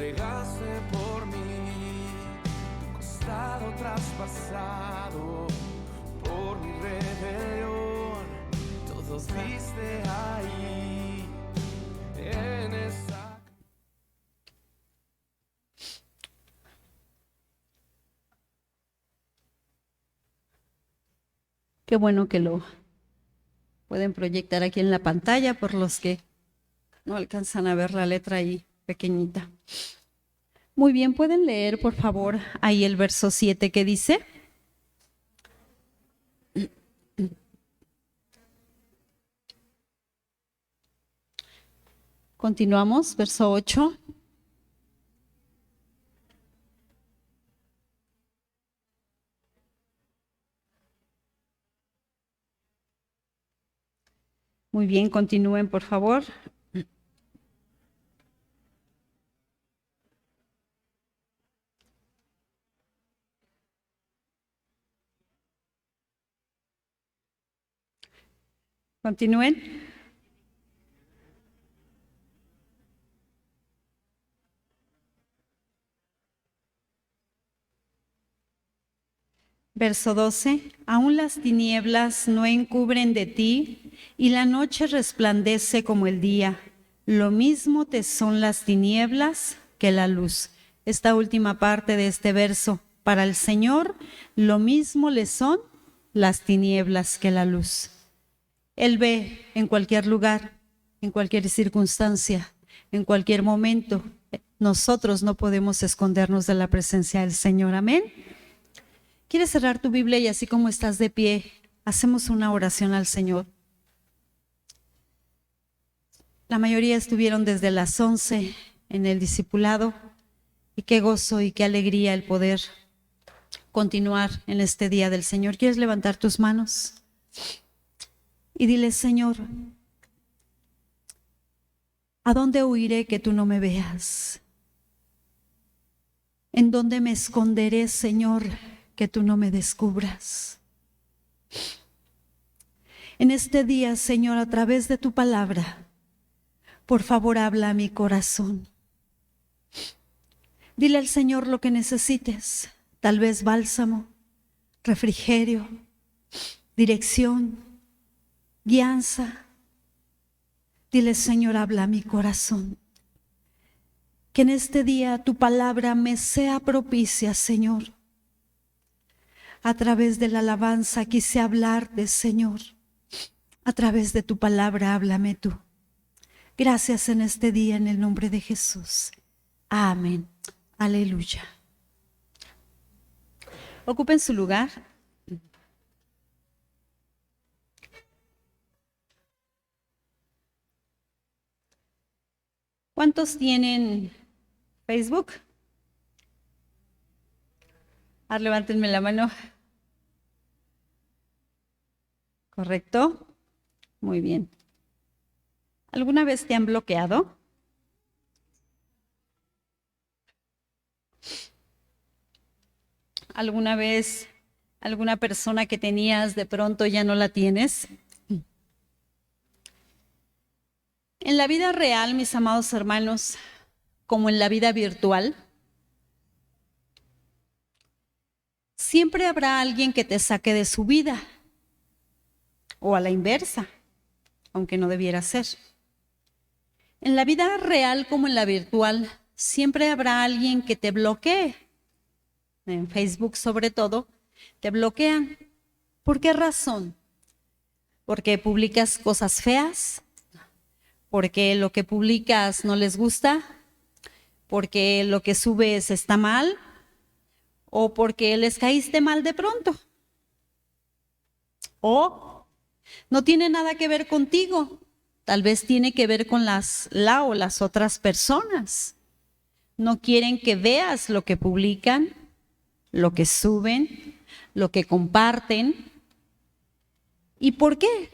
entregaste por mí, tu costado traspasado por mi rebelión, todos viste ahí en esa. Qué bueno que lo pueden proyectar aquí en la pantalla por los que no alcanzan a ver la letra ahí pequeñita. Muy bien, ¿pueden leer por favor ahí el verso 7 que dice? Continuamos, verso 8. Muy bien, continúen por favor. Continúen. Verso 12. Aún las tinieblas no encubren de ti, y la noche resplandece como el día. Lo mismo te son las tinieblas que la luz. Esta última parte de este verso, para el Señor, lo mismo le son las tinieblas que la luz. Él ve en cualquier lugar, en cualquier circunstancia, en cualquier momento. Nosotros no podemos escondernos de la presencia del Señor. Amén. ¿Quieres cerrar tu Biblia y así como estás de pie, hacemos una oración al Señor? La mayoría estuvieron desde las 11 en el discipulado y qué gozo y qué alegría el poder continuar en este día del Señor. ¿Quieres levantar tus manos? Y dile, Señor, ¿a dónde huiré que tú no me veas? ¿En dónde me esconderé, Señor, que tú no me descubras? En este día, Señor, a través de tu palabra, por favor, habla a mi corazón. Dile al Señor lo que necesites, tal vez bálsamo, refrigerio, dirección, guianza. Dile, Señor, habla a mi corazón. Que en este día tu palabra me sea propicia, Señor. A través de la alabanza quise hablarte, Señor. A través de tu palabra, háblame tú. Gracias en este día, en el nombre de Jesús. Amén. Aleluya. Ocupen su lugar. ¿Cuántos tienen Facebook? A ver, levántenme la mano. ¿Correcto? Muy bien. ¿Alguna vez te han bloqueado? ¿Alguna vez alguna persona que tenías de pronto ya no la tienes? En la vida real, mis amados hermanos, como en la vida virtual, siempre habrá alguien que te saque de su vida, o a la inversa, aunque no debiera ser. En la vida real como en la virtual, siempre habrá alguien que te bloquee. En Facebook sobre todo, te bloquean. ¿Por qué razón? ¿Porque publicas cosas feas? ¿Porque lo que publicas no les gusta? ¿Porque lo que subes está mal? ¿O porque les caíste mal de pronto? ¿O no tiene nada que ver contigo? Tal vez tiene que ver con la o las otras personas. No quieren que veas lo que publican, lo que suben, lo que comparten. ¿Y por qué?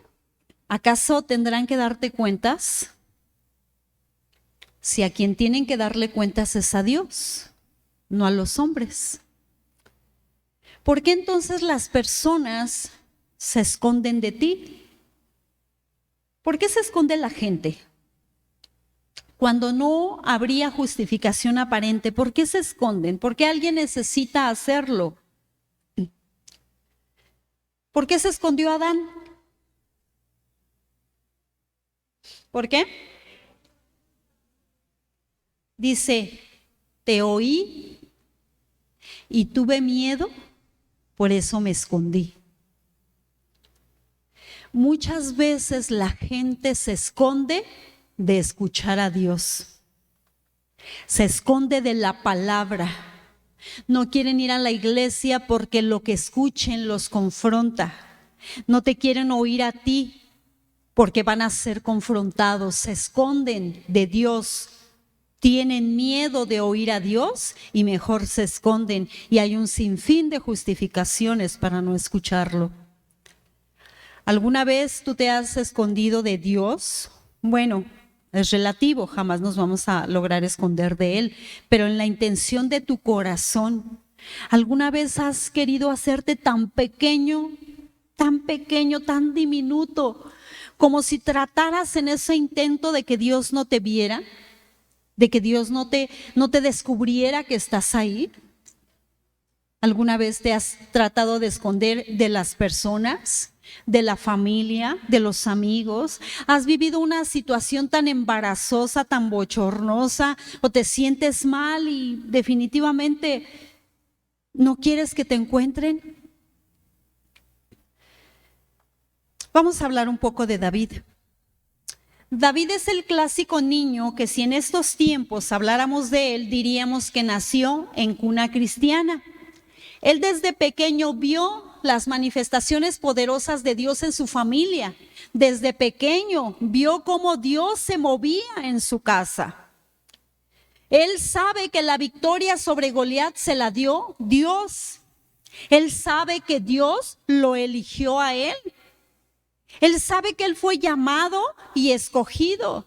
¿Acaso tendrán que darte cuentas? Si a quien tienen que darle cuentas es a Dios, no a los hombres. ¿Por qué entonces las personas se esconden de ti? ¿Por qué se esconde la gente? cuando no habría justificación aparente, ¿por qué se esconden? ¿Por qué alguien necesita hacerlo? ¿Por qué se escondió Adán? ¿Por qué? Dice, te oí y tuve miedo, por eso me escondí. Muchas veces la gente se esconde de escuchar a Dios. Se esconde de la palabra. No quieren ir a la iglesia porque lo que escuchen los confronta. No te quieren oír a ti porque van a ser confrontados. Se esconden de Dios. Tienen miedo de oír a Dios y mejor se esconden. Y hay un sinfín de justificaciones para no escucharlo. ¿Alguna vez tú te has escondido de Dios? Bueno, es relativo, jamás nos vamos a lograr esconder de Él, pero en la intención de tu corazón, ¿alguna vez has querido hacerte tan pequeño, tan diminuto, como si trataras en ese intento de que Dios no te viera, de que Dios no te descubriera que estás ahí? ¿Alguna vez te has tratado de esconder de las personas, de la familia, de los amigos? ¿Has vivido una situación tan embarazosa, tan bochornosa, o te sientes mal y definitivamente no quieres que te encuentren? Vamos a hablar un poco de David. David es el clásico niño que si en estos tiempos habláramos de él, diríamos que nació en cuna cristiana. Él desde pequeño vio las manifestaciones poderosas de Dios en su familia. Desde pequeño vio cómo Dios se movía en su casa. Él sabe que la victoria sobre Goliat se la dio Dios. Él sabe que Dios lo eligió a él. Él sabe que él fue llamado y escogido.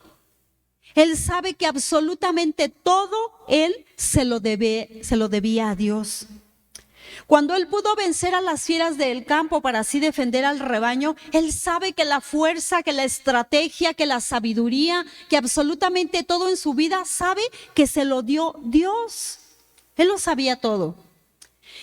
Él sabe que absolutamente todo él se lo debía a Dios. Cuando él pudo vencer a las fieras del campo para así defender al rebaño, él sabe que la fuerza, que la estrategia, que la sabiduría, que absolutamente todo en su vida sabe que se lo dio Dios. Él lo sabía todo.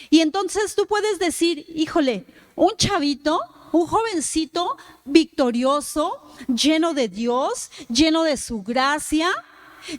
Y entonces tú puedes decir, híjole, un chavito, un jovencito victorioso, lleno de Dios, lleno de su gracia,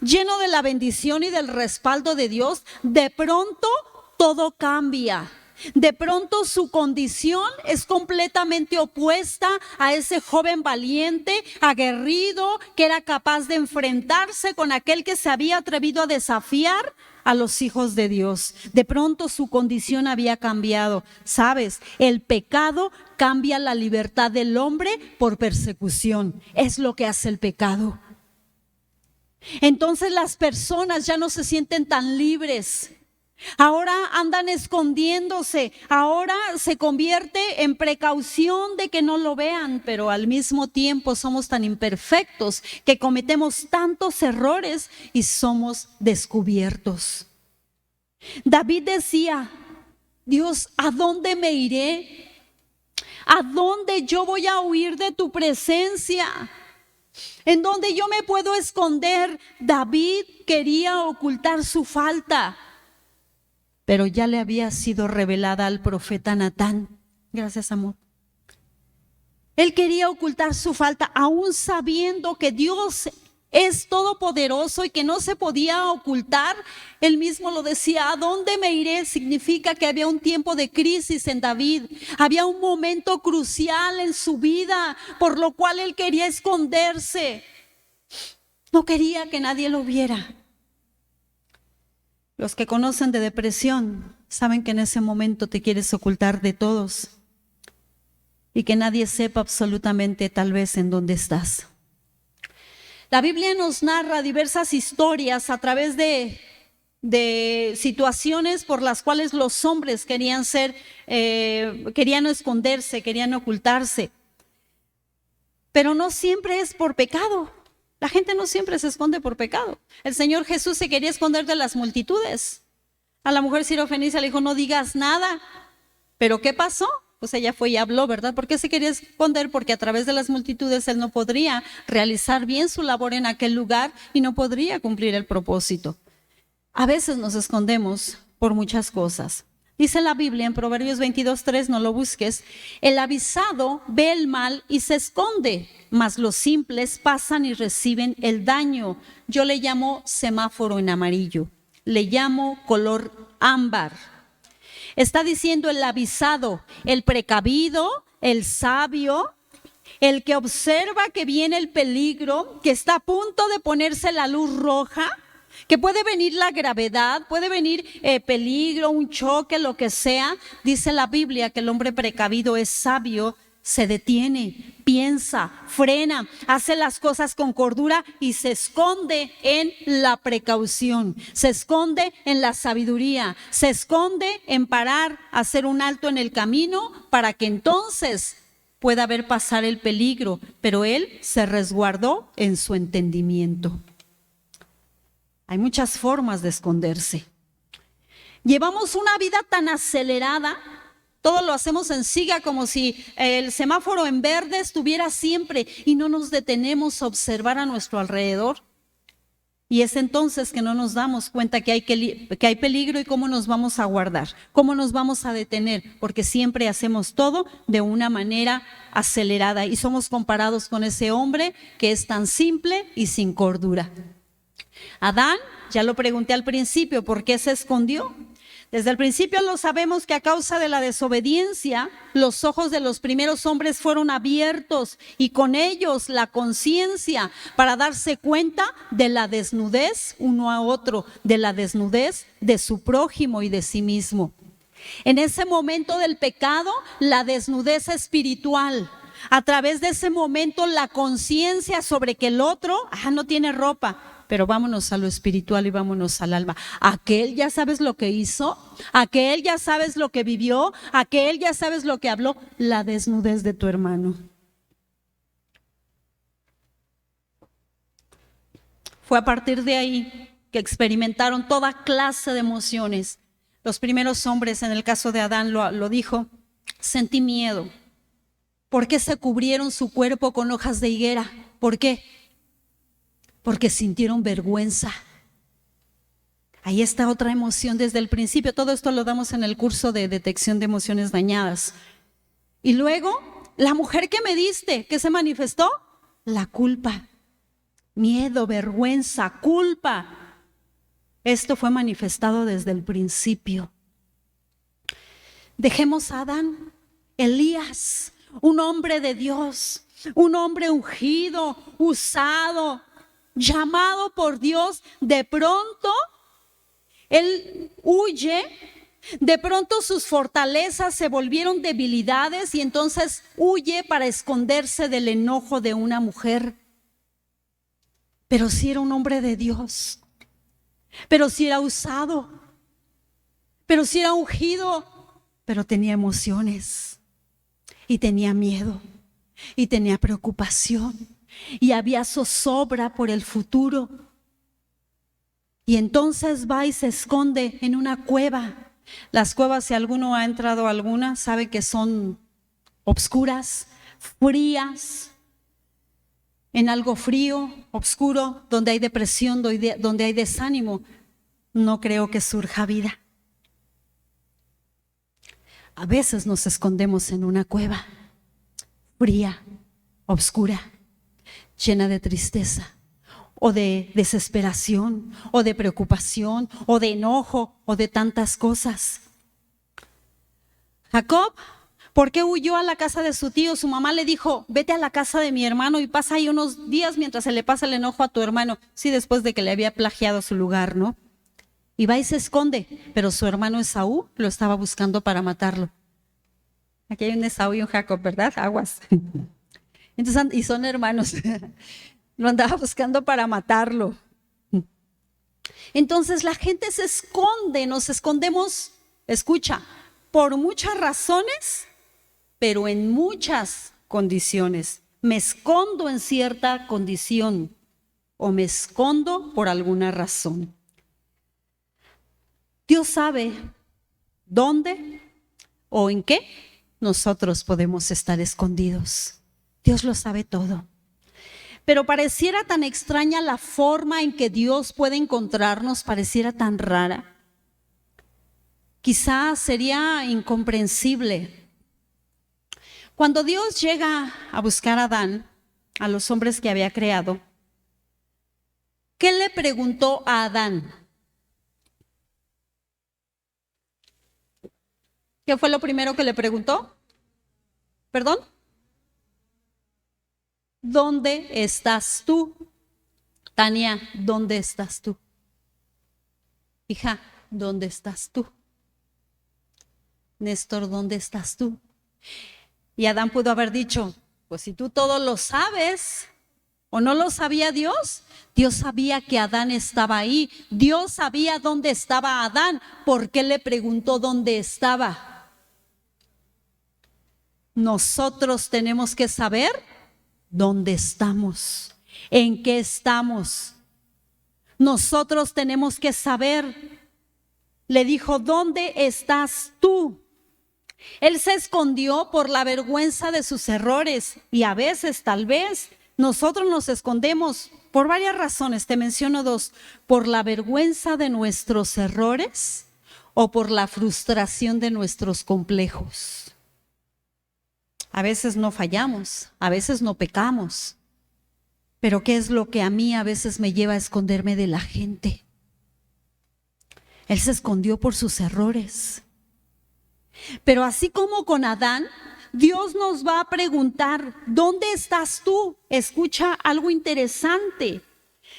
lleno de la bendición y del respaldo de Dios, de pronto todo cambia. De pronto su condición es completamente opuesta a ese joven valiente, aguerrido, que era capaz de enfrentarse con aquel que se había atrevido a desafiar a los hijos de Dios. De pronto su condición había cambiado. ¿Sabes? El pecado cambia la libertad del hombre por persecución. Es lo que hace el pecado. Entonces las personas ya no se sienten tan libres. Ahora andan escondiéndose, ahora se convierte en precaución de que no lo vean, pero al mismo tiempo somos tan imperfectos que cometemos tantos errores y somos descubiertos. David decía, Dios, ¿a dónde me iré? ¿A dónde yo voy a huir de tu presencia? ¿En dónde yo me puedo esconder? David quería ocultar su falta, pero ya le había sido revelada al profeta Natán. Gracias, amor. Él quería ocultar su falta, aún sabiendo que Dios es todopoderoso y que no se podía ocultar. Él mismo lo decía, ¿a dónde me iré? Significa que había un tiempo de crisis en David. Había un momento crucial en su vida, por lo cual él quería esconderse. No quería que nadie lo viera. Los que conocen de depresión saben que en ese momento te quieres ocultar de todos y que nadie sepa absolutamente tal vez en dónde estás. La Biblia nos narra diversas historias a través de situaciones por las cuales los hombres querían esconderse, querían ocultarse. Pero no siempre es por pecado. La gente no siempre se esconde por pecado. El Señor Jesús se quería esconder de las multitudes. A la mujer sirofenicia le dijo, no digas nada. ¿Pero qué pasó? pues ella fue y habló, ¿verdad? ¿Por qué se quería esconder? Porque a través de las multitudes él no podría realizar bien su labor en aquel lugar y no podría cumplir el propósito. A veces nos escondemos por muchas cosas. Dice la Biblia en Proverbios 22:3, no lo busques, el avisado ve el mal y se esconde, mas los simples pasan y reciben el daño. Yo le llamo semáforo en amarillo, le llamo color ámbar. Está diciendo el avisado, el precavido, el sabio, el que observa que viene el peligro, que está a punto de ponerse la luz roja, que puede venir la gravedad, puede venir peligro, un choque, lo que sea. Dice la Biblia que el hombre precavido es sabio, se detiene, piensa, frena, hace las cosas con cordura y se esconde en la precaución, se esconde en la sabiduría, se esconde en parar, hacer un alto en el camino para que entonces pueda ver pasar el peligro, pero él se resguardó en su entendimiento. Hay muchas formas de esconderse. Llevamos una vida tan acelerada, todo lo hacemos en siga como si el semáforo en verde estuviera siempre y no nos detenemos a observar a nuestro alrededor. Y es entonces que no nos damos cuenta que hay peligro y cómo nos vamos a guardar, cómo nos vamos a detener, porque siempre hacemos todo de una manera acelerada y somos comparados con ese hombre que es tan simple y sin cordura. Adán, ya lo pregunté al principio, ¿por qué se escondió? Desde el principio lo sabemos que a causa de la desobediencia, los ojos de los primeros hombres fueron abiertos y con ellos la conciencia para darse cuenta de la desnudez uno a otro, de la desnudez de su prójimo y de sí mismo. En ese momento del pecado, la desnudez espiritual. A través de ese momento, la conciencia sobre que el otro no tiene ropa. Pero vámonos a lo espiritual y vámonos al alma. Aquel ya sabes lo que hizo, aquel ya sabes lo que vivió, aquel ya sabes lo que habló, la desnudez de tu hermano. Fue a partir de ahí que experimentaron toda clase de emociones. Los primeros hombres, en el caso de Adán lo dijo, sentí miedo. ¿Por qué se cubrieron su cuerpo con hojas de higuera? ¿Por qué? Porque sintieron vergüenza. Ahí está otra emoción desde el principio. Todo esto lo damos en el curso de detección de emociones dañadas. Y luego, la mujer que me diste, ¿qué se manifestó? La culpa. Miedo, vergüenza, culpa. Esto fue manifestado desde el principio. Dejemos a Adán, Elías, un hombre de Dios, un hombre ungido, usado, llamado por Dios. De pronto él huye, de pronto sus fortalezas se volvieron debilidades y entonces huye para esconderse del enojo de una mujer. Pero sí era un hombre de Dios, pero sí era usado, pero sí era ungido, pero tenía emociones y tenía miedo y tenía preocupación. Y había zozobra por el futuro. Y entonces va y se esconde en una cueva. Las cuevas, si alguno ha entrado a alguna, sabe que son obscuras, frías, en algo frío, oscuro, donde hay depresión, donde hay desánimo. No creo que surja vida. A veces nos escondemos en una cueva fría, oscura, llena de tristeza, o de desesperación, o de preocupación, o de enojo, o de tantas cosas. Jacob, ¿por qué huyó a la casa de su tío? Su mamá le dijo, vete a la casa de mi hermano y pasa ahí unos días mientras se le pasa el enojo a tu hermano. Sí, después de que le había plagiado su lugar, ¿no? Y va y se esconde, pero su hermano Esaú lo estaba buscando para matarlo. Aquí hay un Esaú y un Jacob, ¿verdad? Aguas. Entonces, y son hermanos. Lo andaba buscando para matarlo. Entonces la gente se esconde, nos escondemos, escucha, por muchas razones, pero en muchas condiciones. Me escondo en cierta condición o me escondo por alguna razón. Dios sabe dónde o en qué nosotros podemos estar escondidos. Dios lo sabe todo. Pero pareciera tan extraña la forma en que Dios puede encontrarnos, pareciera tan rara. Quizás sería incomprensible. Cuando Dios llega a buscar a Adán, a los hombres que había creado, ¿qué le preguntó a Adán? ¿Qué fue lo primero que le preguntó? ¿Perdón? ¿Dónde estás tú? Tania, ¿dónde estás tú? Hija, ¿dónde estás tú? Néstor, ¿dónde estás tú? Y Adán pudo haber dicho, pues si tú todo lo sabes, ¿o no lo sabía Dios? Dios sabía que Adán estaba ahí. Dios sabía dónde estaba Adán. ¿Por qué le preguntó dónde estaba? Nosotros tenemos que saber dónde estamos, en qué estamos. Nosotros tenemos que saber. Le dijo, ¿dónde estás tú? Él se escondió por la vergüenza de sus errores y a veces, tal vez, nosotros nos escondemos por varias razones. Te menciono dos: por la vergüenza de nuestros errores o por la frustración de nuestros complejos. A veces no fallamos, a veces no pecamos, pero ¿qué es lo que a mí a veces me lleva a esconderme de la gente? Él se escondió por sus errores. Pero así como con Adán, Dios nos va a preguntar, ¿dónde estás tú? Escucha algo interesante.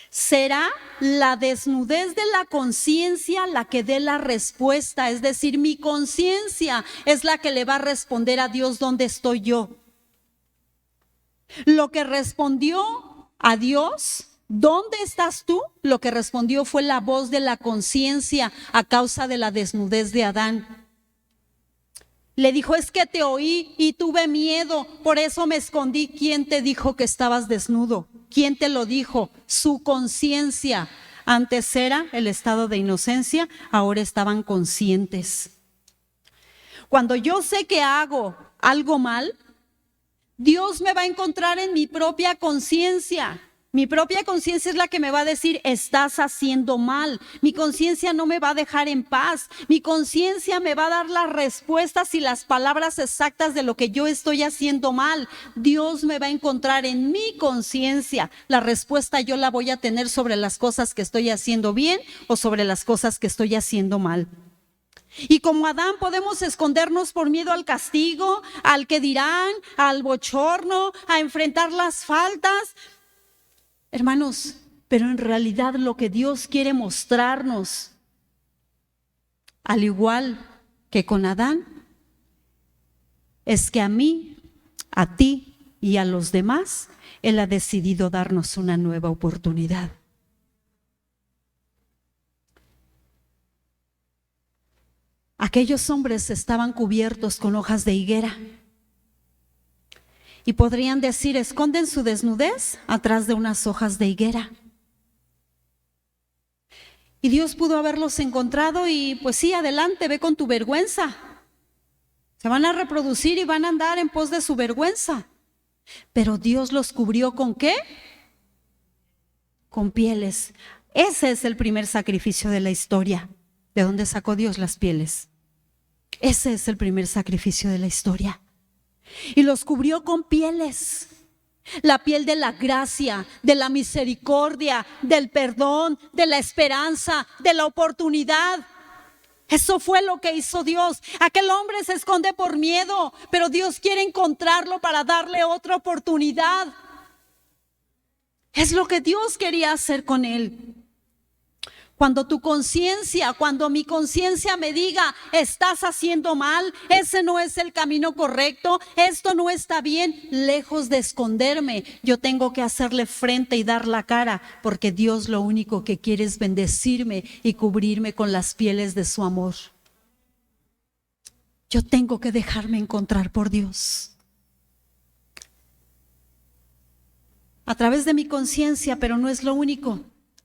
Será la desnudez de la conciencia la que dé la respuesta, es decir, mi conciencia es la que le va a responder a Dios dónde estoy yo. Lo que respondió a Dios, ¿dónde estás tú? Lo que respondió fue la voz de la conciencia a causa de la desnudez de Adán. Le dijo, es que te oí y tuve miedo, por eso me escondí. ¿Quién te dijo que estabas desnudo? ¿Quién te lo dijo? Su conciencia. Antes era el estado de inocencia, ahora estaban conscientes. Cuando yo sé que hago algo mal, Dios me va a encontrar en mi propia conciencia. Mi propia conciencia es la que me va a decir, estás haciendo mal. Mi conciencia no me va a dejar en paz. Mi conciencia me va a dar las respuestas y las palabras exactas de lo que yo estoy haciendo mal. Dios me va a encontrar en mi conciencia. La respuesta yo la voy a tener sobre las cosas que estoy haciendo bien o sobre las cosas que estoy haciendo mal. Y como Adán podemos escondernos por miedo al castigo, al que dirán, al bochorno, a enfrentar las faltas. Hermanos, pero en realidad lo que Dios quiere mostrarnos, al igual que con Adán, es que a mí, a ti y a los demás, Él ha decidido darnos una nueva oportunidad. Aquellos hombres estaban cubiertos con hojas de higuera. Y podrían decir, esconden su desnudez atrás de unas hojas de higuera. Y Dios pudo haberlos encontrado y pues sí, adelante, ve con tu vergüenza. Se van a reproducir y van a andar en pos de su vergüenza. Pero Dios los cubrió ¿con qué? Con pieles. Ese es el primer sacrificio de la historia. ¿De dónde sacó Dios las pieles? Ese es el primer sacrificio de la historia. Y los cubrió con pieles, la piel de la gracia, de la misericordia, del perdón, de la esperanza, de la oportunidad. Eso fue lo que hizo Dios. Aquel hombre se esconde por miedo, pero Dios quiere encontrarlo para darle otra oportunidad. Es lo que Dios quería hacer con él. Cuando tu conciencia, cuando mi conciencia me diga, estás haciendo mal, ese no es el camino correcto, esto no está bien, lejos de esconderme, yo tengo que hacerle frente y dar la cara, porque Dios lo único que quiere es bendecirme y cubrirme con las pieles de su amor. Yo tengo que dejarme encontrar por Dios. A través de mi conciencia, pero no es lo único.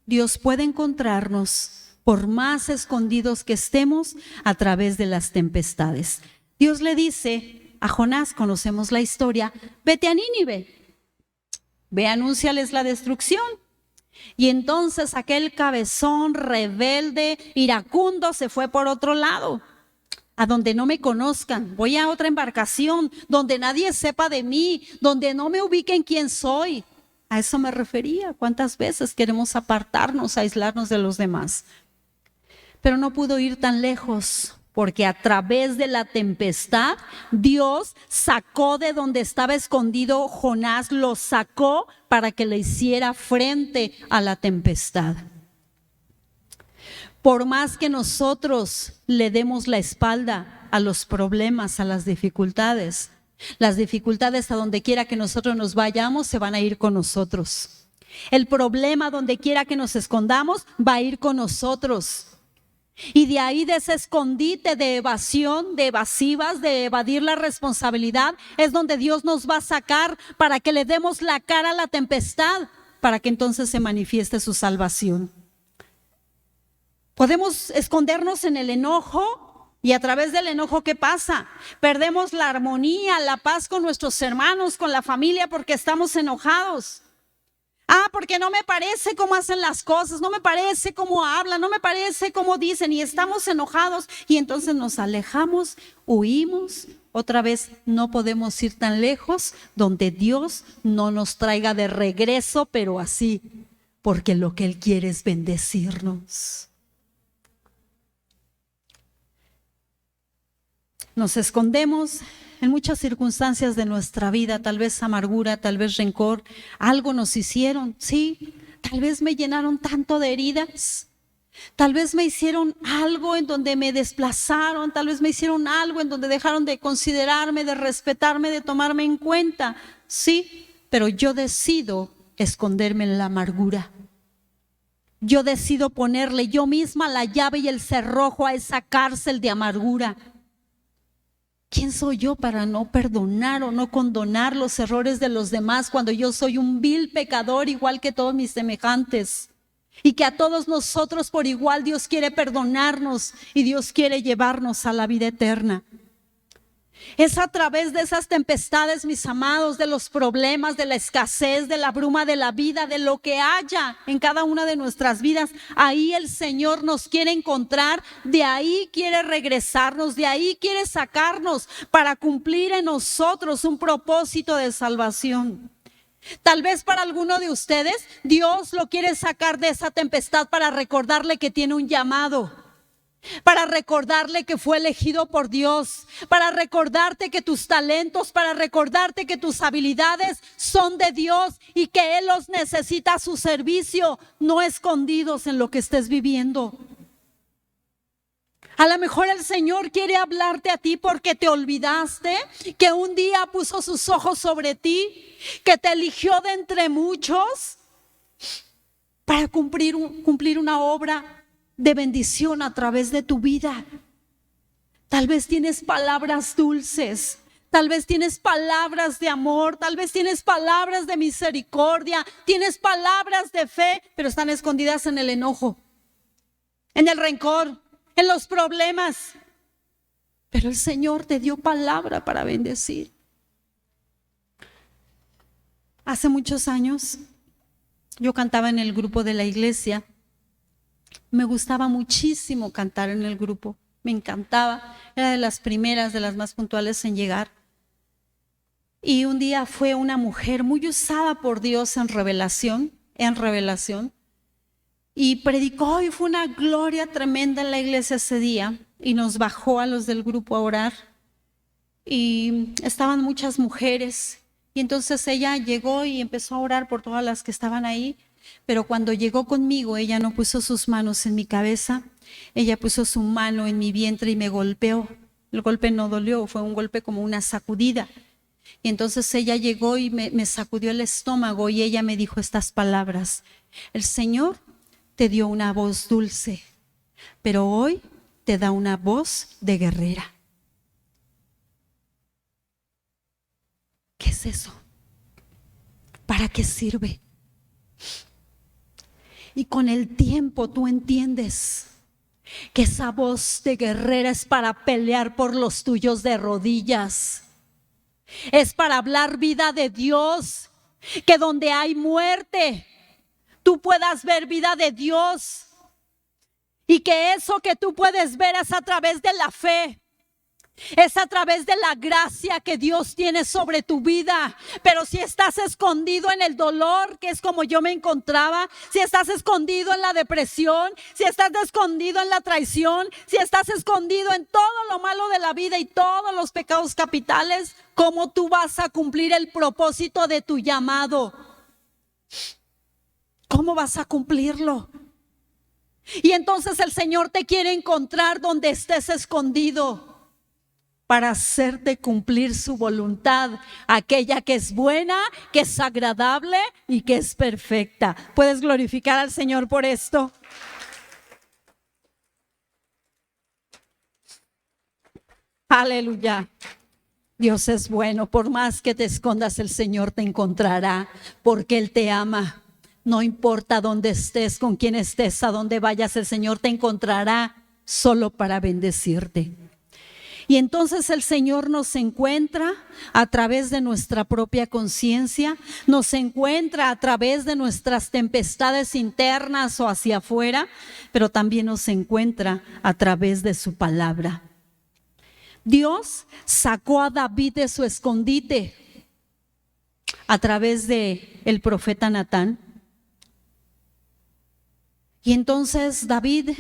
Dios puede encontrarnos por más escondidos que estemos a través de las tempestades. Dios le dice a Jonás, conocemos la historia, vete a Nínive, ve, anúnciales la destrucción. Y entonces aquel cabezón rebelde, iracundo, se fue por otro lado, a donde no me conozcan. Voy a otra embarcación, donde nadie sepa de mí, donde no me ubiquen quién soy. A eso me refería. ¿Cuántas veces queremos apartarnos, aislarnos de los demás? Pero no pudo ir tan lejos, porque a través de la tempestad, Dios sacó de donde estaba escondido Jonás, lo sacó para que le hiciera frente a la tempestad. Por más que nosotros le demos la espalda a los problemas, a las dificultades a donde quiera que nosotros nos vayamos, se van a ir con nosotros. El problema, donde quiera que nos escondamos, va a ir con nosotros. Y de ahí, de ese escondite de evasión, de evasivas, de evadir la responsabilidad, es donde Dios nos va a sacar para que le demos la cara a la tempestad, para que entonces se manifieste su salvación. Podemos escondernos en el enojo, y a través del enojo, ¿qué pasa? Perdemos la armonía, la paz con nuestros hermanos, con la familia, porque estamos enojados. Porque no me parece cómo hacen las cosas, no me parece cómo hablan, no me parece cómo dicen, y estamos enojados, y entonces nos alejamos, huimos. Otra vez, no podemos ir tan lejos donde Dios no nos traiga de regreso, pero así, porque lo que Él quiere es bendecirnos. Nos escondemos en muchas circunstancias de nuestra vida, tal vez amargura, tal vez rencor. Algo nos hicieron, sí, tal vez me llenaron tanto de heridas, tal vez me hicieron algo en donde me desplazaron, tal vez me hicieron algo en donde dejaron de considerarme, de respetarme, de tomarme en cuenta, sí, pero yo decido esconderme en la amargura. Yo decido ponerle yo misma la llave y el cerrojo a esa cárcel de amargura. ¿Quién soy yo para no perdonar o no condonar los errores de los demás cuando yo soy un vil pecador igual que todos mis semejantes? Y que a todos nosotros por igual Dios quiere perdonarnos y Dios quiere llevarnos a la vida eterna. Es a través de esas tempestades, mis amados, de los problemas, de la escasez, de la bruma de la vida, de lo que haya en cada una de nuestras vidas. Ahí el Señor nos quiere encontrar, de ahí quiere regresarnos, de ahí quiere sacarnos para cumplir en nosotros un propósito de salvación. Tal vez para alguno de ustedes, Dios lo quiere sacar de esa tempestad para recordarle que tiene un llamado. Para recordarle que fue elegido por Dios, para recordarte que tus talentos, para recordarte que tus habilidades son de Dios y que Él los necesita a su servicio, no escondidos en lo que estés viviendo. A lo mejor el Señor quiere hablarte a ti porque te olvidaste que un día puso sus ojos sobre ti, que te eligió de entre muchos para cumplir una obra de bendición a través de tu vida. Tal vez tienes palabras dulces, tal vez tienes palabras de amor, tal vez tienes palabras de misericordia, tienes palabras de fe, pero están escondidas en el enojo, en el rencor, en los problemas. Pero el Señor te dio palabra para bendecir. Hace muchos años yo cantaba en el grupo de la iglesia. Me gustaba muchísimo cantar en el grupo, me encantaba, era de las primeras, de las más puntuales en llegar. Y un día fue una mujer muy usada por Dios en revelación, y predicó y fue una gloria tremenda en la iglesia ese día, y nos bajó a los del grupo a orar, y estaban muchas mujeres, y entonces ella llegó y empezó a orar por todas las que estaban ahí. Pero cuando llegó conmigo, ella no puso sus manos en mi cabeza, ella puso su mano en mi vientre y me golpeó. El golpe no dolió, fue un golpe como una sacudida. Y entonces ella llegó y me sacudió el estómago y ella me dijo estas palabras: el Señor te dio una voz dulce, pero hoy te da una voz de guerrera. ¿Qué es eso? ¿Para qué sirve? Y con el tiempo tú entiendes que esa voz de guerrera es para pelear por los tuyos de rodillas. Es para hablar vida de Dios. Que donde hay muerte, tú puedas ver vida de Dios. Y que eso que tú puedes ver es a través de la fe. Es a través de la gracia que Dios tiene sobre tu vida. Pero si estás escondido en el dolor, que es como yo me encontraba, si estás escondido en la depresión, si estás escondido en la traición, si estás escondido en todo lo malo de la vida y todos los pecados capitales, ¿cómo tú vas a cumplir el propósito de tu llamado? ¿Cómo vas a cumplirlo? Y entonces el Señor te quiere encontrar donde estés escondido, para hacerte cumplir su voluntad, aquella que es buena, que es agradable y que es perfecta. ¿Puedes glorificar al Señor por esto? Aleluya. Dios es bueno. Por más que te escondas, el Señor te encontrará, porque Él te ama. No importa dónde estés, con quién estés, a dónde vayas, el Señor te encontrará solo para bendecirte. Y entonces el Señor nos encuentra a través de nuestra propia conciencia, nos encuentra a través de nuestras tempestades internas o hacia afuera, pero también nos encuentra a través de su palabra. Dios sacó a David de su escondite a través de el profeta Natán. Y entonces David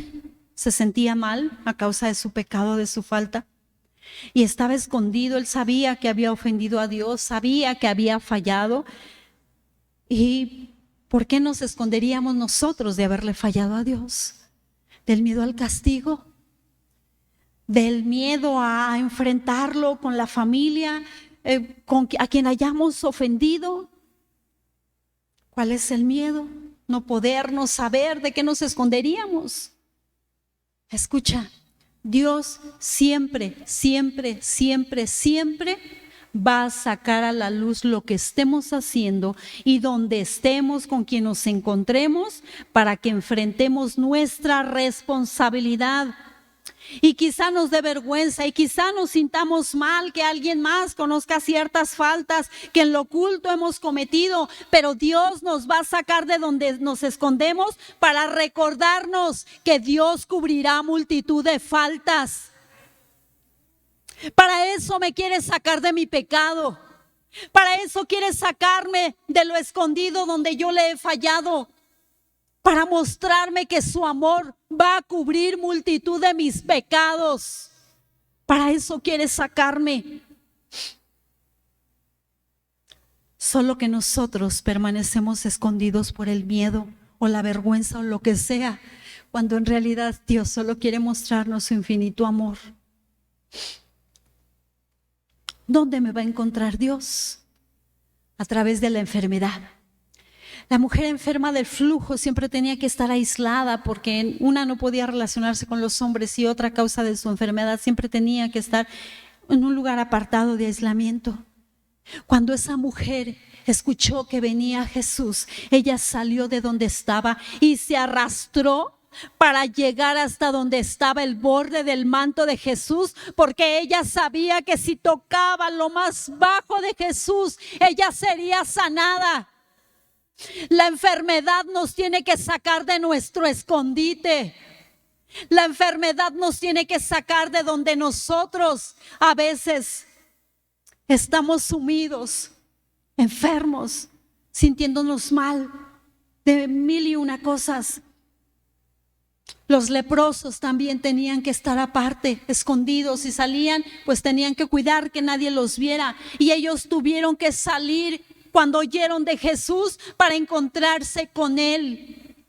se sentía mal a causa de su pecado, de su falta. Y estaba escondido. Él sabía que había ofendido a Dios, sabía que había fallado. ¿Y por qué nos esconderíamos nosotros de haberle fallado a Dios? Del miedo al castigo, del miedo a enfrentarlo con la familia, a quien hayamos ofendido. ¿Cuál es el miedo? No podernos saber. ¿De qué nos esconderíamos? Escucha. Dios siempre, siempre, siempre, siempre va a sacar a la luz lo que estemos haciendo y donde estemos, con quien nos encontremos, para que enfrentemos nuestra responsabilidad. Y quizá nos dé vergüenza y quizá nos sintamos mal que alguien más conozca ciertas faltas que en lo oculto hemos cometido, pero Dios nos va a sacar de donde nos escondemos para recordarnos que Dios cubrirá multitud de faltas. Para eso me quiere sacar de mi pecado, para eso quiere sacarme de lo escondido donde yo le he fallado, para mostrarme que su amor va a cubrir multitud de mis pecados. Para eso quiere sacarme. Solo que nosotros permanecemos escondidos por el miedo o la vergüenza o lo que sea, cuando en realidad Dios solo quiere mostrarnos su infinito amor. ¿Dónde me va a encontrar Dios? A través de la enfermedad. La mujer enferma del flujo siempre tenía que estar aislada porque una no podía relacionarse con los hombres y otra, a causa de su enfermedad, siempre tenía que estar en un lugar apartado de aislamiento. Cuando esa mujer escuchó que venía Jesús, ella salió de donde estaba y se arrastró para llegar hasta donde estaba el borde del manto de Jesús, porque ella sabía que si tocaba lo más bajo de Jesús, ella sería sanada. La enfermedad nos tiene que sacar de nuestro escondite. La enfermedad nos tiene que sacar de donde nosotros a veces estamos sumidos, enfermos, sintiéndonos mal de mil y una cosas. Los leprosos también tenían que estar aparte, escondidos. Si salían, pues tenían que cuidar que nadie los viera. Y ellos tuvieron que salir cuando oyeron de Jesús para encontrarse con Él.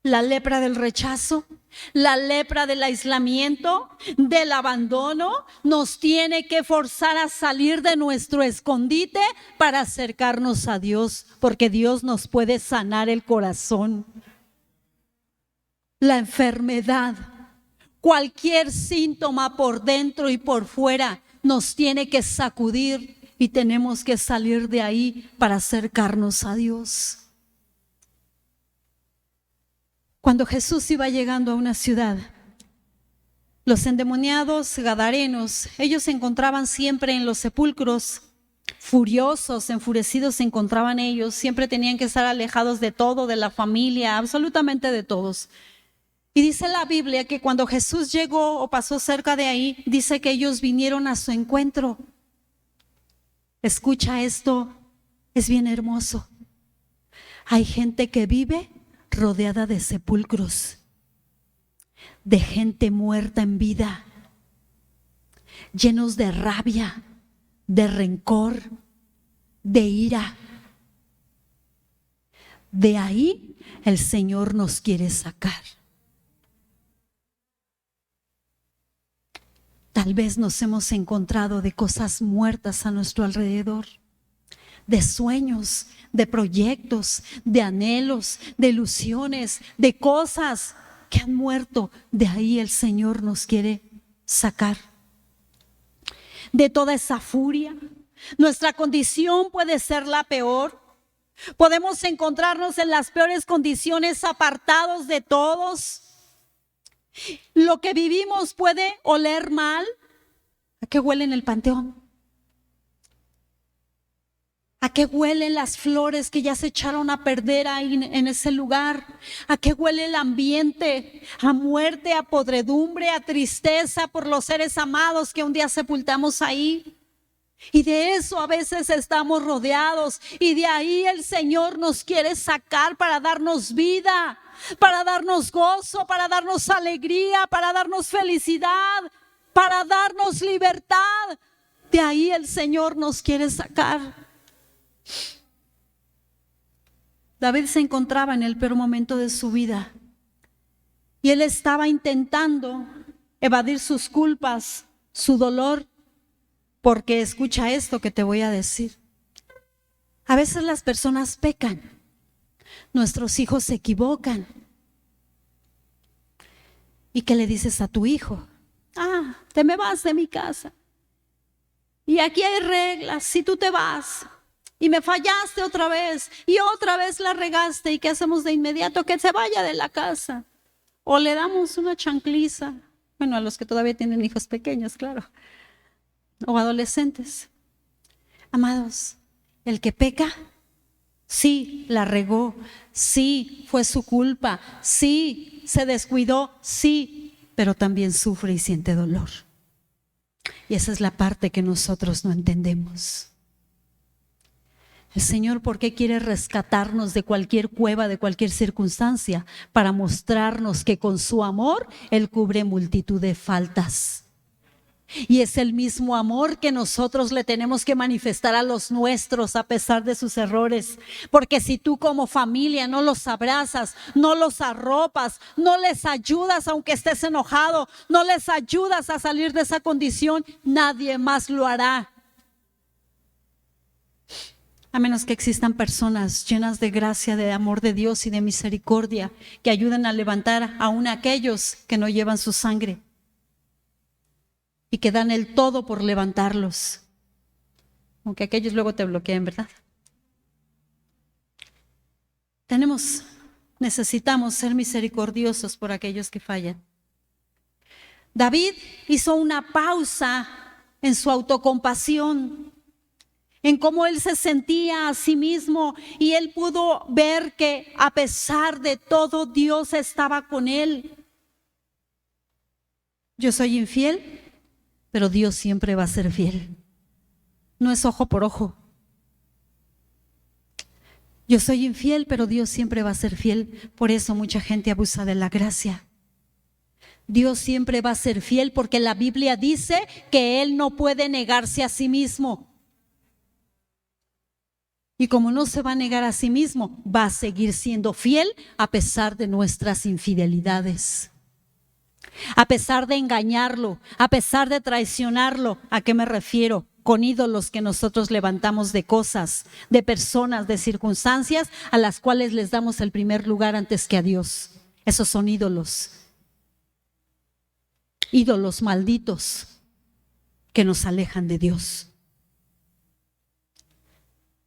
La lepra del rechazo, la lepra del aislamiento, del abandono, nos tiene que forzar a salir de nuestro escondite para acercarnos a Dios, porque Dios nos puede sanar el corazón. La enfermedad, cualquier síntoma por dentro y por fuera, nos tiene que sacudir. Y tenemos que salir de ahí para acercarnos a Dios. Cuando Jesús iba llegando a una ciudad, Los endemoniados gadarenos, ellos se encontraban siempre en los sepulcros, furiosos, enfurecidos se encontraban ellos, siempre tenían que estar alejados de todo, de la familia, absolutamente de todos. Y dice la Biblia que cuando Jesús llegó o pasó cerca de ahí, dice que ellos vinieron a su encuentro. Escucha esto, es bien hermoso. Hay gente que vive rodeada de sepulcros, de gente muerta en vida, llenos de rabia, de rencor, de ira. De ahí el Señor nos quiere sacar. Tal vez nos hemos encontrado de cosas muertas a nuestro alrededor, de sueños, de proyectos, de anhelos, de ilusiones, de cosas que han muerto. De ahí el Señor nos quiere sacar. De toda esa furia. Nuestra condición puede ser la peor. Podemos encontrarnos en las peores condiciones, apartados de todos. Lo que vivimos puede oler mal. ¿A qué huele en el panteón? ¿A qué huelen las flores que ya se echaron a perder ahí en ese lugar? ¿A qué huele el ambiente? A muerte, a podredumbre, a tristeza por los seres amados que un día sepultamos ahí. Y de eso a veces estamos rodeados, y de ahí el Señor nos quiere sacar para darnos vida, para darnos gozo, para darnos alegría, para darnos felicidad, para darnos libertad. De ahí el Señor nos quiere sacar. David se encontraba en el peor momento de su vida y él estaba intentando evadir sus culpas, su dolor, porque escucha esto que te voy a decir. A veces las personas pecan, nuestros hijos se equivocan. ¿Y qué le dices a tu hijo? Te me vas de mi casa. Y aquí hay reglas, si tú te vas y me fallaste otra vez y otra vez la regaste, ¿y qué hacemos de inmediato? Que se vaya de la casa. O le damos una chancliza, bueno, a los que todavía tienen hijos pequeños, claro, o adolescentes. Amados, el que peca, sí, la regó, sí, fue su culpa, sí, se descuidó, sí, pero también sufre y siente dolor. Y esa es la parte que nosotros no entendemos. El Señor, ¿por qué quiere rescatarnos de cualquier cueva, de cualquier circunstancia? Para mostrarnos que con su amor Él cubre multitud de faltas. Y es el mismo amor que nosotros le tenemos que manifestar a los nuestros a pesar de sus errores. Porque si tú como familia no los abrazas, no los arropas, no les ayudas aunque estés enojado, no les ayudas a salir de esa condición, nadie más lo hará. A menos que existan personas llenas de gracia, de amor de Dios y de misericordia, que ayuden a levantar aún a aquellos que no llevan su sangre y que dan el todo por levantarlos, aunque aquellos luego te bloqueen, ¿verdad? Necesitamos ser misericordiosos por aquellos que fallan. David hizo una pausa en su autocompasión, en cómo él se sentía a sí mismo, y él pudo ver que a pesar de todo Dios estaba con él. Yo soy infiel, pero Dios siempre va a ser fiel. No es ojo por ojo. Yo soy infiel, pero Dios siempre va a ser fiel. Por eso mucha gente abusa de la gracia. Dios siempre va a ser fiel porque la Biblia dice que Él no puede negarse a sí mismo. Y como no se va a negar a sí mismo, va a seguir siendo fiel a pesar de nuestras infidelidades. A pesar de engañarlo, a pesar de traicionarlo. ¿A qué me refiero? Con ídolos que nosotros levantamos de cosas, de personas, de circunstancias a las cuales les damos el primer lugar antes que a Dios. Esos son ídolos. Ídolos malditos que nos alejan de Dios.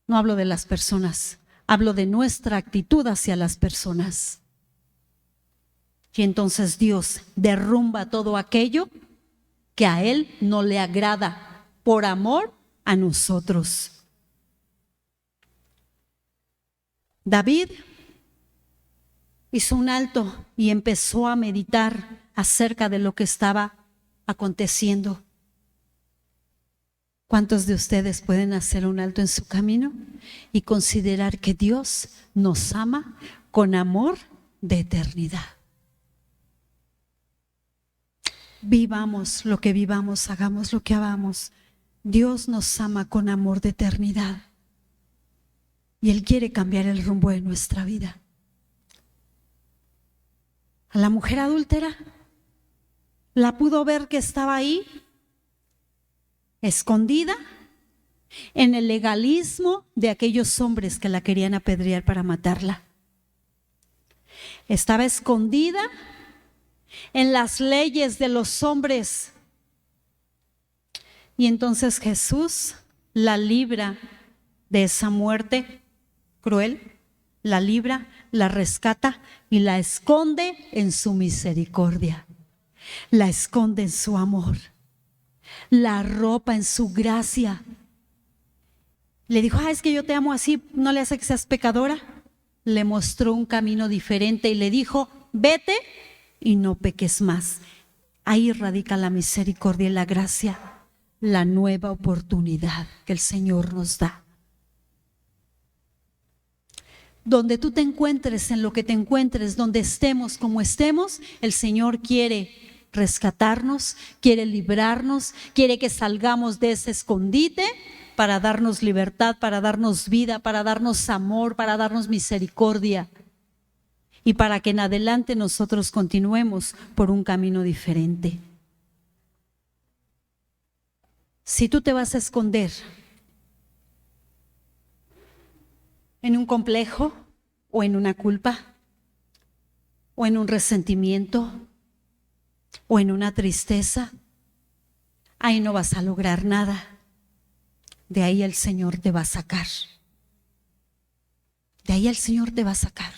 No hablo de las personas, hablo de nuestra actitud hacia las personas. Y entonces Dios derrumba todo aquello que a Él no le agrada por amor a nosotros. David hizo un alto y empezó a meditar acerca de lo que estaba aconteciendo. ¿Cuántos de ustedes pueden hacer un alto en su camino y considerar que Dios nos ama con amor de eternidad? Vivamos lo que vivamos, hagamos lo que hagamos. Dios nos ama con amor de eternidad y Él quiere cambiar el rumbo de nuestra vida. A la mujer adúltera la pudo ver que estaba ahí, escondida en el legalismo de aquellos hombres que la querían apedrear para matarla. Estaba escondida en las leyes de los hombres. Y entonces Jesús la libra de esa muerte cruel, la libra, la rescata y la esconde en su misericordia, la esconde en su amor, la arropa en su gracia. Le dijo, es que yo te amo así, no le hace que seas pecadora. Le mostró un camino diferente y le dijo, vete y no peques más. Ahí radica la misericordia y la gracia, la nueva oportunidad que el Señor nos da. Donde tú te encuentres, en lo que te encuentres, donde estemos, como estemos, el Señor quiere rescatarnos, quiere librarnos, quiere que salgamos de ese escondite para darnos libertad, para darnos vida, para darnos amor, para darnos misericordia y para que en adelante nosotros continuemos por un camino diferente. Si tú te vas a esconder en un complejo o en una culpa o en un resentimiento o en una tristeza, ahí no vas a lograr nada. De ahí el Señor te va a sacar. De ahí el Señor te va a sacar.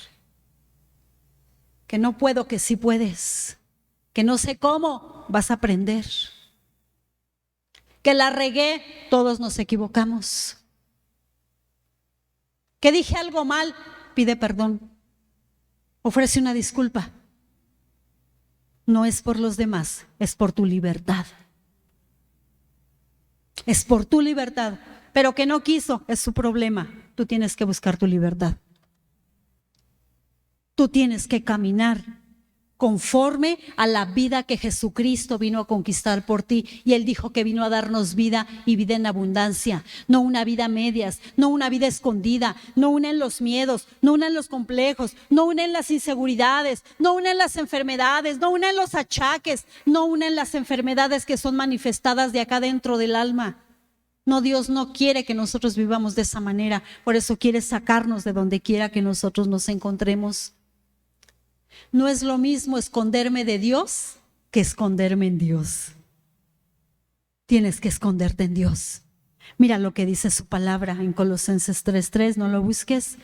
Que no puedo, que sí puedes. Que no sé cómo, vas a aprender. Que la regué, todos nos equivocamos. Que dije algo mal, pide perdón. Ofrece una disculpa. No es por los demás, es por tu libertad. Es por tu libertad. Pero que no quiso, es su problema. Tú tienes que buscar tu libertad. Tú tienes que caminar conforme a la vida que Jesucristo vino a conquistar por ti. Y Él dijo que vino a darnos vida y vida en abundancia. No una vida a medias, no una vida escondida, no una en los miedos, no una en los complejos, no una en las inseguridades, no una en las enfermedades, no una en los achaques, no una en las enfermedades que son manifestadas de acá dentro del alma. No, Dios no quiere que nosotros vivamos de esa manera. Por eso quiere sacarnos de donde quiera que nosotros nos encontremos. No es lo mismo esconderme de Dios que esconderme en Dios. Tienes que esconderte en Dios. Mira lo que dice su palabra en Colosenses 3:3, no lo busques.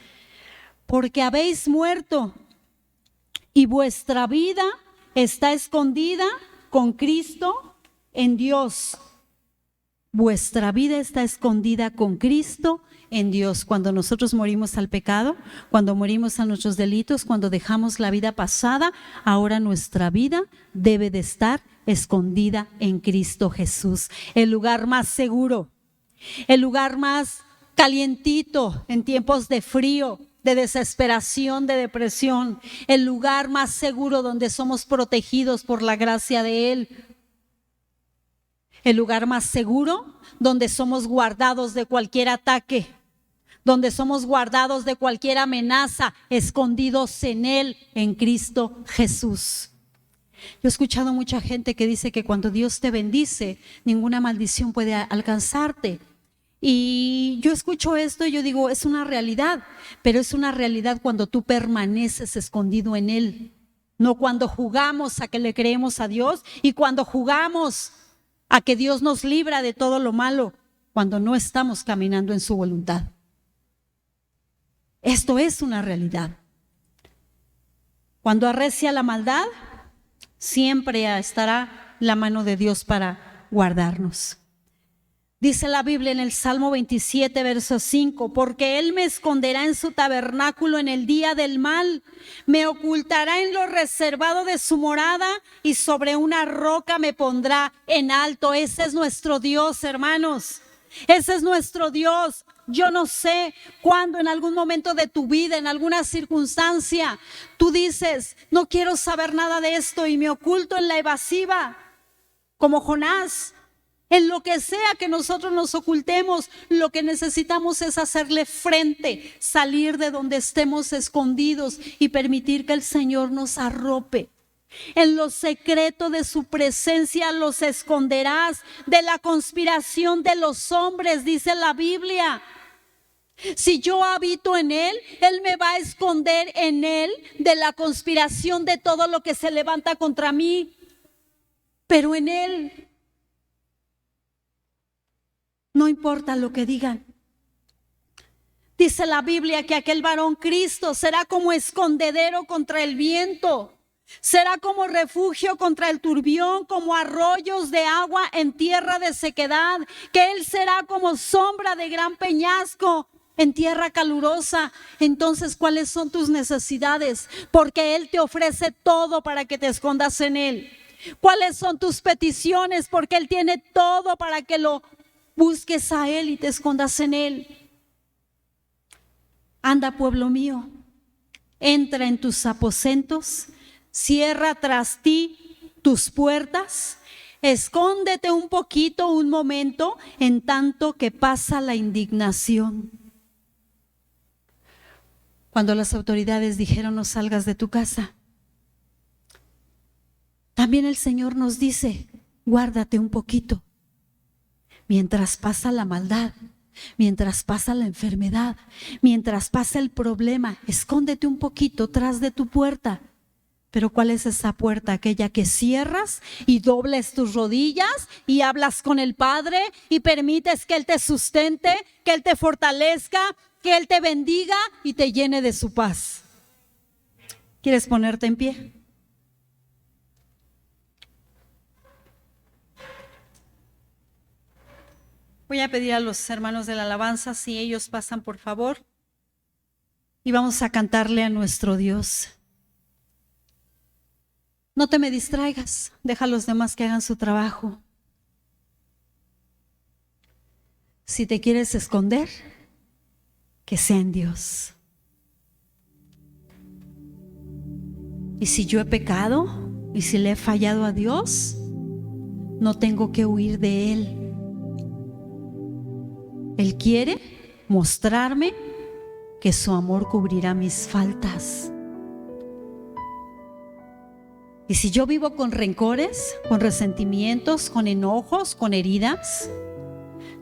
Porque habéis muerto y vuestra vida está escondida con Cristo en Dios. Vuestra vida está escondida con Cristo en Dios. Cuando nosotros morimos al pecado, cuando morimos a nuestros delitos, cuando dejamos la vida pasada, ahora nuestra vida debe de estar escondida en Cristo Jesús. El lugar más seguro, el lugar más calientito en tiempos de frío, de desesperación, de depresión. El lugar más seguro donde somos protegidos por la gracia de Él. El lugar más seguro donde somos guardados de cualquier ataque, donde somos guardados de cualquier amenaza, escondidos en Él, en Cristo Jesús. Yo he escuchado mucha gente que dice que cuando Dios te bendice, ninguna maldición puede alcanzarte. Y yo escucho esto y yo digo, es una realidad, pero es una realidad cuando tú permaneces escondido en Él. No cuando jugamos a que le creemos a Dios y cuando jugamos a que Dios nos libra de todo lo malo, cuando no estamos caminando en su voluntad. Esto es una realidad. Cuando arrecia la maldad, siempre estará la mano de Dios para guardarnos. Dice la Biblia en el Salmo 27, verso 5, porque Él me esconderá en su tabernáculo en el día del mal, me ocultará en lo reservado de su morada y sobre una roca me pondrá en alto. Ese es nuestro Dios, hermanos. Ese es nuestro Dios. Yo no sé cuándo en algún momento de tu vida, en alguna circunstancia, tú dices, no quiero saber nada de esto y me oculto en la evasiva, como Jonás. En lo que sea que nosotros nos ocultemos, lo que necesitamos es hacerle frente, salir de donde estemos escondidos y permitir que el Señor nos arrope. En lo secreto de su presencia los esconderás de la conspiración de los hombres, dice la Biblia. Si yo habito en Él, Él me va a esconder en Él de la conspiración de todo lo que se levanta contra mí. Pero en Él, no importa lo que digan. Dice la Biblia que aquel varón Cristo será como escondedero contra el viento, será como refugio contra el turbión, como arroyos de agua en tierra de sequedad, que Él será como sombra de gran peñasco en tierra calurosa. Entonces, ¿cuáles son tus necesidades? Porque Él te ofrece todo para que te escondas en Él. ¿Cuáles son tus peticiones? Porque Él tiene todo para que lo busques a Él y te escondas en Él. Anda, pueblo mío, entra en tus aposentos, cierra tras ti tus puertas, escóndete un poquito, un momento, en tanto que pasa la indignación. Cuando las autoridades dijeron no salgas de tu casa, también el Señor nos dice, guárdate un poquito. Mientras pasa la maldad, mientras pasa la enfermedad, mientras pasa el problema, escóndete un poquito tras de tu puerta. Pero ¿cuál es esa puerta? Aquella que cierras y dobles tus rodillas y hablas con el Padre y permites que Él te sustente, que Él te fortalezca, que Él te bendiga y te llene de su paz. ¿Quieres ponerte en pie? Voy a pedir a los hermanos de la alabanza si ellos pasan, por favor, y vamos a cantarle a nuestro Dios. No te me distraigas, deja a los demás que hagan su trabajo. Si te quieres esconder, que sea en Dios. Y si yo he pecado y si le he fallado a Dios, no tengo que huir de Él. Él quiere mostrarme que su amor cubrirá mis faltas. Y si yo vivo con rencores, con resentimientos, con enojos, con heridas,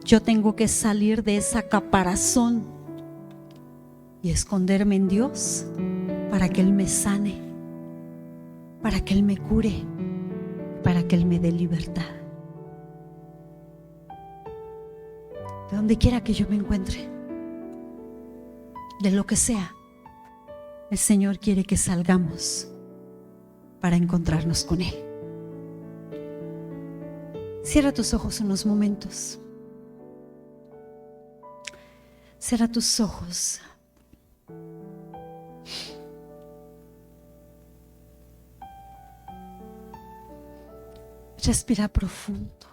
yo tengo que salir de esa caparazón y esconderme en Dios para que Él me sane, para que Él me cure, para que Él me dé libertad. De donde quiera que yo me encuentre, de lo que sea, el Señor quiere que salgamos para encontrarnos con Él. Cierra tus ojos unos momentos. Cierra tus ojos. Respira profundo.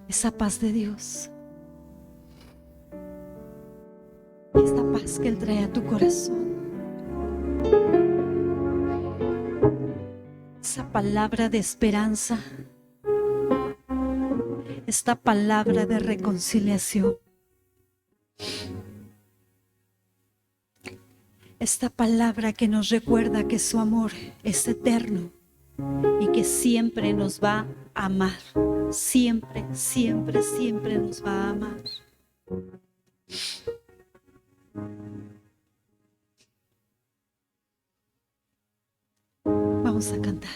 Esa paz de Dios. Esta paz que Él trae a tu corazón. Esa palabra de esperanza. Esta palabra de reconciliación. Esta palabra que nos recuerda que su amor es eterno y que siempre nos va a amar. Siempre, siempre, siempre nos va a amar. Vamos a cantar.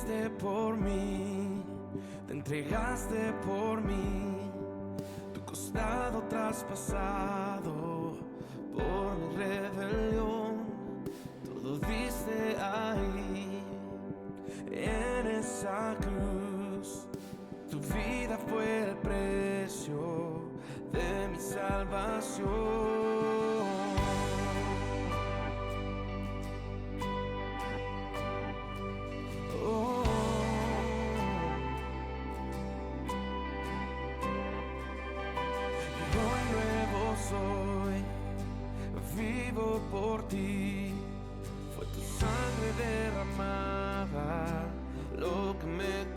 moriste por mí, te entregaste por mí, tu costado traspasado por mi rebelión, todo diste ahí, en esa cruz, tu vida fue el precio de mi salvación. Oh, y hoy nuevo soy, vivo por ti, fue tu sangre derramada lo que me